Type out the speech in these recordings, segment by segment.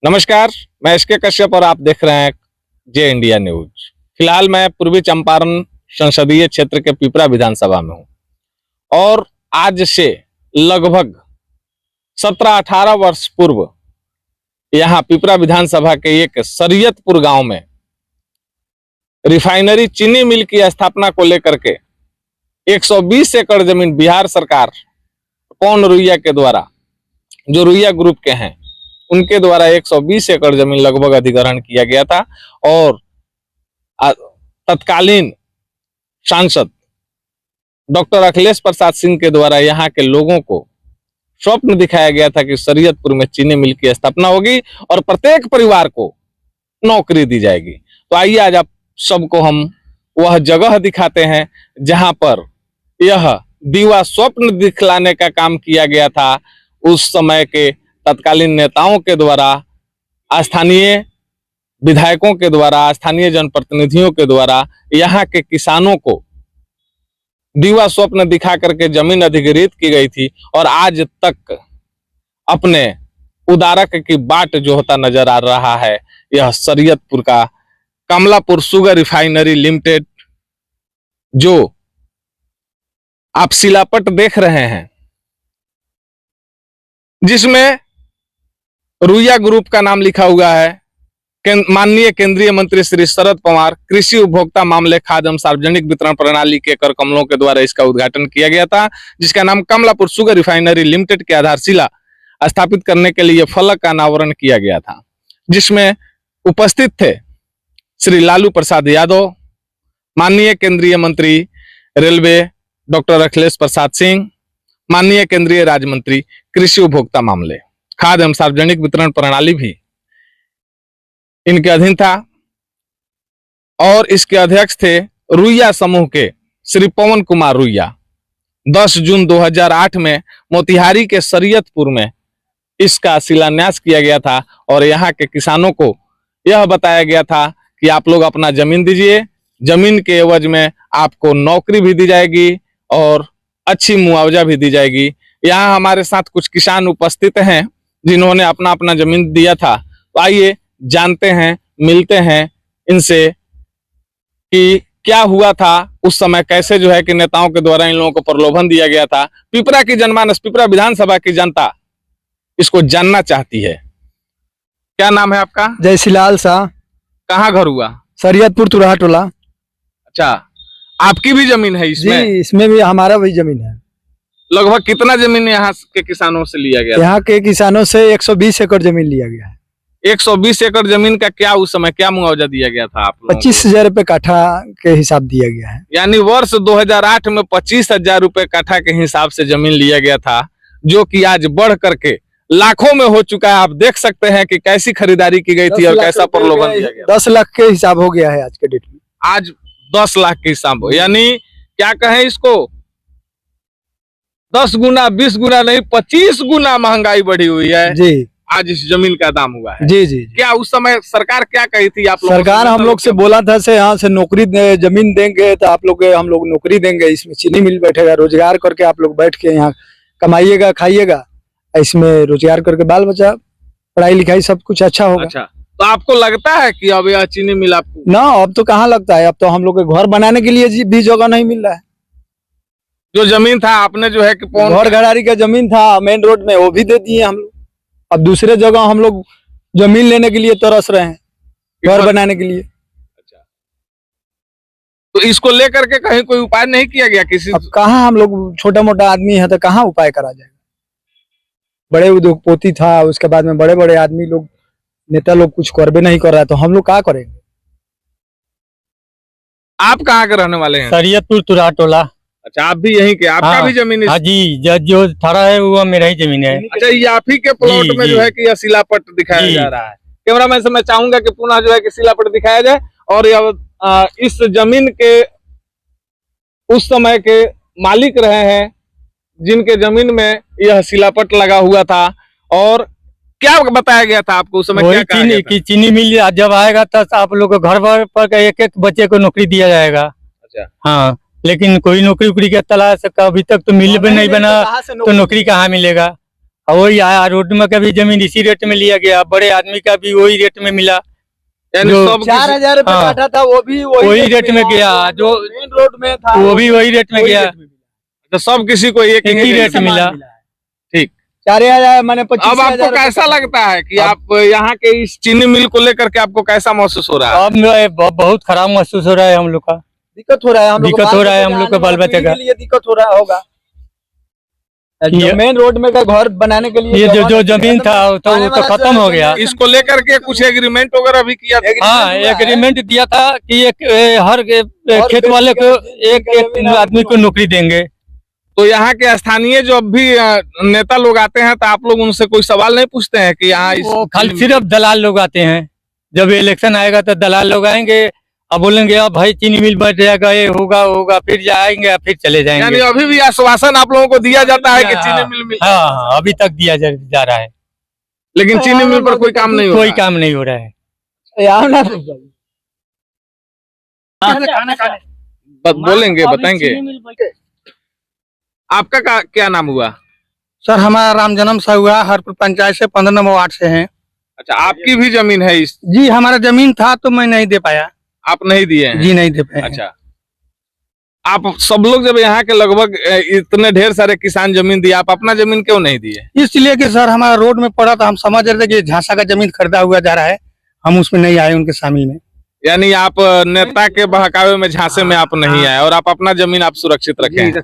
नमस्कार, मैं एसके कश्यप और आप देख रहे हैं जे इंडिया न्यूज। फिलहाल मैं पूर्वी चंपारण संसदीय क्षेत्र के पिपरा विधानसभा में हूं और आज से लगभग 17-18 वर्ष पूर्व यहां पिपरा विधानसभा के एक शरीयतपुर गांव में रिफाइनरी चीनी मिल की स्थापना को लेकर के 120 एकड़ जमीन बिहार सरकार पवन रुइया के द्वारा, जो रुइया ग्रुप के हैं, उनके द्वारा 120 एकड़ जमीन लगभग अधिग्रहण किया गया था और तत्कालीन सांसद डॉक्टर अखिलेश प्रसाद सिंह के द्वारा यहाँ के लोगों को स्वप्न दिखाया गया था कि शरीयतपुर में चीनी मिल की स्थापना होगी और प्रत्येक परिवार को नौकरी दी जाएगी। तो आइए आज आप सबको हम वह जगह दिखाते हैं जहां पर यह दीवा स्वप्न दिखलाने का काम किया गया था उस समय के तत्कालीन नेताओं के द्वारा, स्थानीय विधायकों के द्वारा, स्थानीय जनप्रतिनिधियों के द्वारा यहाँ के किसानों को दीवा स्वप्न दिखा करके जमीन अधिग्रहित की गई थी और आज तक अपने उदारक की बाट जो होता नजर आ रहा है यह शरीयतपुर का कमलापुर शुगर रिफाइनरी लिमिटेड, जो आप शिलापट देख रहे हैं, जिसमें रुइया ग्रुप का नाम लिखा हुआ है। माननीय केंद्रीय मंत्री श्री शरद पवार कृषि उपभोक्ता मामले, खाद्य एवं सार्वजनिक वितरण प्रणाली के कर कमलों के द्वारा इसका उद्घाटन किया गया था, जिसका नाम कमलापुर शुगर रिफाइनरी लिमिटेड की आधारशिला स्थापित करने के लिए फलक का अनावरण किया गया था, जिसमें उपस्थित थे श्री लालू प्रसाद यादव, माननीय केंद्रीय मंत्री रेलवे डॉक्टर अखिलेश प्रसाद सिंह, माननीय केंद्रीय राज्य मंत्री कृषि उपभोक्ता मामले, खाद्य एवं सार्वजनिक वितरण प्रणाली भी इनके अधीन था और इसके अध्यक्ष थे रुइया समूह के श्री पवन कुमार रुइया। 10 जून 2008 में मोतिहारी के शरीयतपुर में इसका शिलान्यास किया गया था और यहाँ के किसानों को यह बताया गया था कि आप लोग अपना जमीन दीजिए, जमीन के एवज में आपको नौकरी भी दी जाएगी और अच्छी मुआवजा भी दी जाएगी। यहाँ हमारे साथ कुछ किसान उपस्थित हैं जिन्होंने अपना अपना जमीन दिया था। तो आइए जानते हैं, मिलते हैं इनसे कि क्या हुआ था उस समय, कैसे जो है कि नेताओं के द्वारा इन लोगों को प्रलोभन दिया गया था। पिपरा की जनमानस, पिपरा विधानसभा की जनता इसको जानना चाहती है। क्या नाम है आपका? जयशिलाल शाह। कहाँ घर हुआ? शरीयतपुर तुराहा टोला। अच्छा, आपकी भी जमीन है इसमें? जी, इसमें भी हमारा भी जमीन है। लगभग कितना जमीन यहाँ के किसानों से लिया गया? यहाँ के किसानों से 120 एकड़ जमीन लिया गया है। 120 एकड़ जमीन का क्या उस समय क्या मुआवजा दिया गया था आप लोगों को? 25,000 रुपए काठा के हिसाब दिया गया है। यानी वर्ष 2008 में 25,000 रुपए काठा के हिसाब से जमीन लिया गया था, जो कि आज बढ़ करके लाखों में हो चुका है। आप देख सकते हैं कि कैसी खरीदारी की गई थी और कैसा प्रलोभन दिया गया। 10 लाख के हिसाब हो गया है आज के डेट में। आज 10 लाख के हिसाब, यानी क्या कहें इसको, 10 गुना 20 गुना नहीं 25 गुना महंगाई बढ़ी हुई है जी। आज इस जमीन का दाम हुआ है जी। क्या उस समय सरकार क्या कही थी आप लोग? सरकार हम लोग से बोला था से यहाँ से नौकरी जमीन देंगे तो आप लोग हम लोग नौकरी देंगे, इसमें चीनी मिल बैठेगा, रोजगार करके आप लोग बैठ के यहाँ कमाइएगा, खाइएगा, इसमें रोजगार करके बाल बच्चा पढ़ाई लिखाई सब कुछ अच्छा होगा। अच्छा, तो आपको लगता है कि अब यह चीनी मिल आपको? ना, अब तो कहाँ लगता है, अब तो हम लोग के घर बनाने के लिए भी जगह नहीं मिल रहा है। जो जमीन था आपने जो है कि घर घरारी का जमीन था मेन रोड में, वो भी दे दिए हम लोग। अब दूसरे जगह हम लोग जमीन लेने के लिए तरस रहे हैं, घर बनाने के लिए। अच्छा, तो इसको लेकर के कहीं कोई उपाय नहीं किया गया किसी? अब कहाँ, हम लोग छोटा मोटा आदमी है तो कहाँ उपाय करा जाएगा। बड़े उद्योगपति था, उसके बाद में बड़े बड़े आदमी लोग, नेता लोग कुछ करबे नहीं कर रहा है, तो हम लोग क्या करेंगे। आप कहाँ के रहने वाले हैं? शरीयतपुर तुराहा टोला। अच्छा, आप भी यहीं के? आपका भी जमीन? हाँ जी, जो थारा है वो मेरा ही जमीन है। अच्छा, ये आप ही के प्लॉट में जो है कि यह शिलापट दिखाया जा रहा है। कैमरामैन से मैं चाहूंगा कि पुनः जो है कि शिलापट दिखाया जाए और इस जमीन के उस समय के मालिक रहे हैं जिनके जमीन में यह शिलापट लगा हुआ था। और क्या बताया गया था आपको उस समय? क्या कहा गया था? चीनी मिल जब आएगा तब आप लोग को घर पर एक एक बच्चे को नौकरी दिया जाएगा। अच्छा, हाँ, लेकिन कोई नौकरी उकरी के तलाश अभी तक तो मिल भी नहीं बना, तो नौकरी कहाँ मिलेगा। और वही आया, रोड में का भी जमीन इसी रेट में लिया गया, बड़े आदमी का भी वही रेट में मिला, यानी जो सब 4,000 रुपये हाँ। काटा था, वो भी वही रेट में गया, जो मेन रोड में था वो भी वही रेट में वही गया, रेट में मिला। तो सब किसी को एक एक ही रेट सामान मिला। ठीक। 4,000 मैंने 25,000 अब आपको कैसा लगता है कि आप यहाँ के इस चीनी मिल को लेकर के आपको कैसा महसूस हो रहा है? अब बहुत खराब महसूस हो रहा है हम लोग का, दिक्कत हो रहा है, हम लोग को दिक्कत हो बाल रहा है, बच्चे हम लोग को आने बाल वाली बच्चे पीढ़ी का। के लिए दिक्कत हो रहा होगा। जो ये- मेन रोड में का घर बनाने के लिए ये जो जगह जमीन था वो तो आने वाला खत्म हो गया। इसको लेकर के कुछ एग्रीमेंट वगैरह भी किया था? हाँ, एग्रीमेंट दिया था कि हर खेत वाले को एक आदमी को नौकरी देंगे। तो यहाँ के स्थानीय जो अब भी नेता लोग आते हैं तो आप लोग उनसे कोई सवाल नहीं पूछते हैं कि यहाँ इस वो खाली सिर्फ दलाल लोग आते हैं, जब इलेक्शन आएगा तो दलाल लोग आएंगे, अब बोलेंगे अब भाई चीनी मिल बढ़ जाएगा, ये होगा होगा, फिर जाएंगे फिर चले यानी जाएंगे। अभी भी आश्वासन आप लोगों को दिया जाता है कि चीनी मिल मिल हाँ, अभी तक दिया जा रहा है, लेकिन चीनी मिल पर कोई काम नहीं हो कोई रहा है। काम नहीं हो रहा है। यहाँ ना बोलेंगे, बताएंगे। आपका क्या नाम हुआ? सर हमारा राम जन्म सा हुआ, हरपुर पंचायत से 15 नंबर वार्ड से हैं। अच्छा, आपकी भी जमीन है इस? जी हमारा जमीन था तो मैं नहीं दे पाया। आप नहीं दिए हैं? जी नहीं दे पाया। अच्छा, आप सब लोग जब यहाँ के लगभग इतने ढेर सारे किसान जमीन दिए, आप अपना जमीन क्यों नहीं दिए? इसलिए कि सर हमारा रोड में पड़ा था, हम समझ रहे थे कि झांसा का जमीन खरीदा हुआ जा रहा है, हम उसमें नहीं आए उनके शामिल में। यानी आप नेता के बहकावे में झांसे में आप नहीं आए और आप अपना जमीन आप सुरक्षित रखे हैं।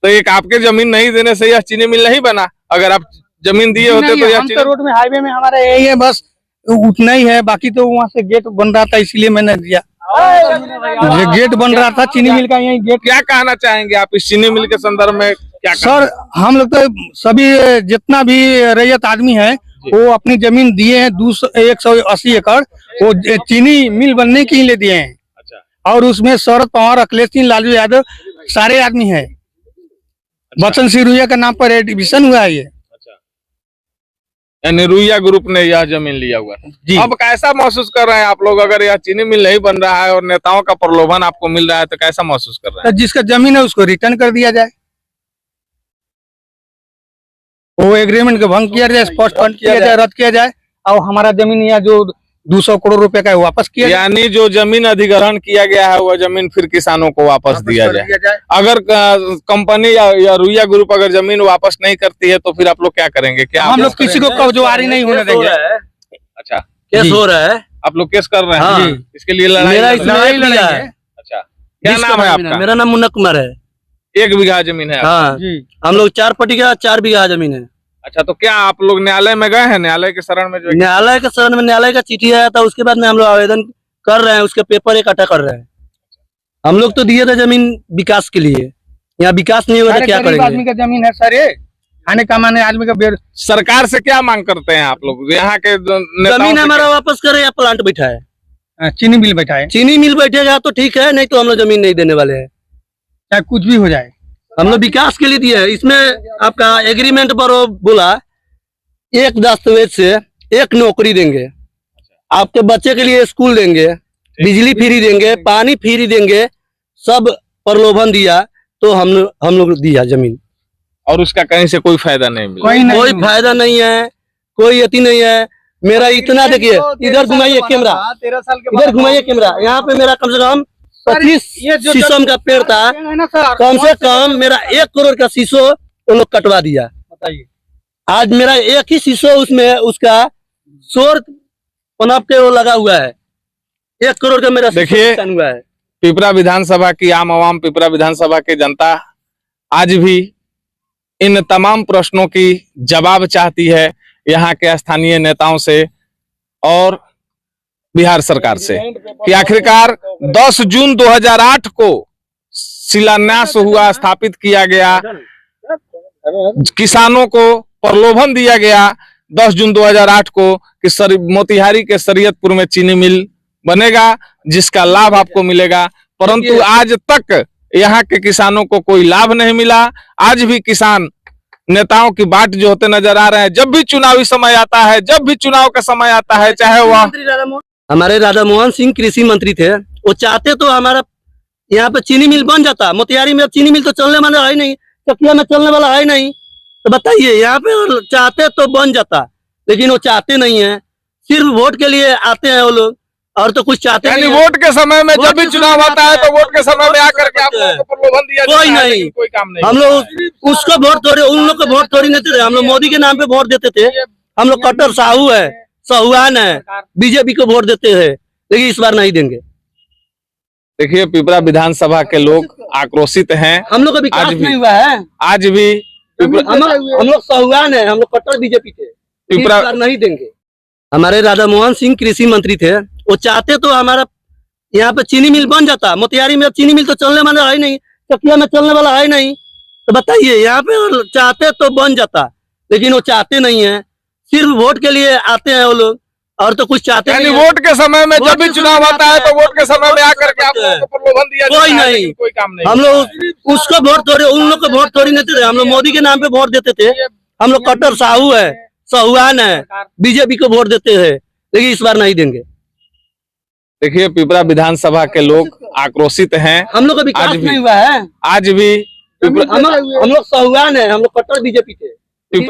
तो एक आपके जमीन नहीं देने से यह चीनी मिल नहीं बना। अगर आप जमीन दिए होते तो यह हम तो चीनी रोड में हाईवे में हमारा यही है, बस उतना ही है, बाकी तो वहाँ से गेट बन रहा था इसलिए मैंने दिया। ये गेट बन रहा था चीनी मिल का, यही गेट। क्या कहना चाहेंगे आप इस चीनी मिल के संदर्भ में? क्या सर हम लोग तो सभी जितना भी रैयत आदमी है वो अपनी जमीन दिए हैं, 180 एकड़ वो चीनी मिल बनने के लिए दिए हैं। अच्छा। और उसमें शरद पवार, अखिलेश सिंह, लालू यादव सारे आदमी हैं। बच्चन सिंह रुइया का नाम पर एडमिशन हुआ है ये। यानी रुइया ग्रुप ने यह जमीन लिया हुआ था। जी। अब कैसा महसूस कर रहे हैं आप लोग? अगर यह चीनी मिल नहीं बन रहा है और नेताओं का प्रलोभन आपको मिल रहा है तो कैसा महसूस कर रहे तो जिसका जमीन है उसको रिटर्न कर दिया जाए, वो एग्रीमेंट का भंग किया जाए, स्पष्ट किया जाए, रद्द किया जाए, और हमारा जमीन यहाँ जो 200 करोड़ रुपए का है वापस किया हैं? जाए। यानी जो जमीन अधिग्रहण किया गया है वह जमीन फिर किसानों को वापस दिया कर जाए। अगर कंपनी या रुइया ग्रुप अगर जमीन वापस नहीं करती है तो फिर आप लोग क्या करेंगे? क्या हम लोग किसी को कब्जवारी नहीं होने देंगे। अच्छा, केस जी। हो रहा है। आप लोग केस कर रहे हैं? हाँ। जी। इसके लिए लड़ाई मेरा लड़- इसमें लड़ाई एक बीघा लड़ाई है। है। अच्छा, क्या जिसका नाम है जमीन आपका? मेरा नाम मुन्ना कुमार है। 1 बीघा जमीन है आपका? हाँ, जी। हम लोग 4 पट्टी का 4 बीघा जमीन है। अच्छा, तो क्या आप लोग न्यायालय में गए हैं? न्यायालय के शरण में जो है- न्यायालय के शरण में न्यायालय का चिट्ठी आया था, उसके बाद में हम लोग आवेदन कर रहे हैं, उसके पेपर इकट्ठा कर रहे हैं। हम लोग तो दिए थे जमीन विकास के लिए, यहाँ विकास नहीं होगा तो क्या गरीब आदमी करेंगे? का जमीन है सर, ये खाने कमाने आदमी का बेर। सरकार से क्या मांग करते हैं आप लोग? यहाँ के जो नेताओं जमीन से हमारा वापस करे या प्लांट बैठा है। चीनी मिल बैठा है, चीनी मिल बैठेगा तो ठीक है, नहीं तो हम लोग जमीन नहीं देने वाले हैं। चाहे कुछ भी हो जाए। हम लोग विकास के लिए दिए हैं। इसमें आपका एग्रीमेंट पर वो बोला एक दस्तावेज से एक नौकरी देंगे, आपके बच्चे के लिए स्कूल देंगे, बिजली फ्री देंगे, पानी फ्री देंगे, सब प्रलोभन दिया तो हम लोग दिया जमीन। और उसका कहीं से कोई फायदा नहीं मिला। कोई फायदा नहीं है, कोई अति नहीं है। मेरा इतना देखिए, इधर घुमाइए कैमरा, 13 साल के इधर घुमाइए कैमरा। यहाँ पे मेरा कम से कम 25 शीशम का पेड़ था, कम से कम मेरा 1 करोड़ का शीशो वो लोग कटवा दिया। बताइए, आज मेरा एक ही शीशो उसमें उसका शोर पनप के वो लगा हुआ है। 1 करोड़ का मेरा शीशो देखिए, नुकसान हुआ है। पिपरा विधानसभा की आम आवाम, पिपरा विधानसभा की जनता आज भी इन तमाम प्रश्नों की जवाब चाहती है यहाँ के स्थानीय नेताओं से और बिहार सरकार से कि आखिरकार 10 जून 2008 को शिलान्यास हुआ, स्थापित किया गया, किसानों को प्रलोभन दिया गया 10 जून 2008 को कि मोतिहारी के शरीयतपुर में चीनी मिल बनेगा जिसका लाभ आपको मिलेगा, परंतु आज तक यहाँ के किसानों को कोई लाभ नहीं मिला। आज भी किसान नेताओं की बाट जो होते नजर आ रहे हैं। जब भी चुनावी समय आता है, जब भी चुनाव का समय आता है, चाहे वह हमारे राधा मोहन सिंह कृषि मंत्री थे, वो चाहते तो हमारा यहाँ पे चीनी मिल बन जाता। मोतिहारी में चीनी मिल तो चलने वाला है नहीं, चकिया में चलने वाला है नहीं, तो बताइए, यहाँ पे और चाहते तो बन जाता, लेकिन वो चाहते नहीं है। सिर्फ वोट के लिए आते हैं वो लोग, और तो कुछ चाहते यानी नहीं हैं। वोट के समय में वोट जब भी के चुनाव समय आता है तो आता है, वोट के समय में आकर के आप होता है। लोगों को प्रलोभन दिया कोई जाता है, नहीं। लेकिन कोई काम नहीं हम होता लोग उसको वोट थोड़ी, उन लोग को वोट थोड़ी नहीं देते थे, हम लोग मोदी के नाम पे वोट देते थे। हम लोग कट्टर साहू है, साहूआन है, बीजेपी को वोट देते हैं, लेकिन इस बार नहीं देंगे। देखिए, पिपरा विधानसभा के लोग आक्रोशित हैं। हम लोग का विकास आज भी- नहीं हुआ है। आज भी पिपरा हम लोग साहूआन है, हम लोग कट्टर बीजेपी थे, इस पिपरा बार नहीं देंगे। हमारे राधा मोहन सिंह कृषि मंत्री थे, वो चाहते तो हमारा यहाँ पे चीनी मिल बन जाता। मोतिहारी में अब चीनी मिल तो चलने वाला है नहीं, चकिया में चलने वाला है नहीं। तो बताइए, यहाँ पे और चाहते तो बन जाता, लेकिन वो चाहते नहीं है। सिर्फ वोट के लिए आते हैं वो लोग, और तो कुछ चाहते यानी नहीं हैं। वोट के समय में वोट जब भी के चुनाव समय आता है तो वोट के समय में आकर के आप होता है। लोगों को प्रलोभन दिया कोई जाता है, नहीं। लेकिन कोई काम नहीं हम होता लोग उसको वोट थोड़ी, उन लोग को वोट थोड़ी नहीं देते थे, हम लोग मोदी के नाम पे वोट देते थे। हम लोग कट्टर साहू है, साहूआन है, बीजेपी को वोट देते हैं, लेकिन इस बार नहीं देंगे। देखिए, पिपरा विधानसभा के लोग आक्रोशित हैं। हम लोग का विकास आज भी- नहीं हुआ है। आज भी पिपरा हम लोग साहूआन है, हम लोग कट्टर बीजेपी थे,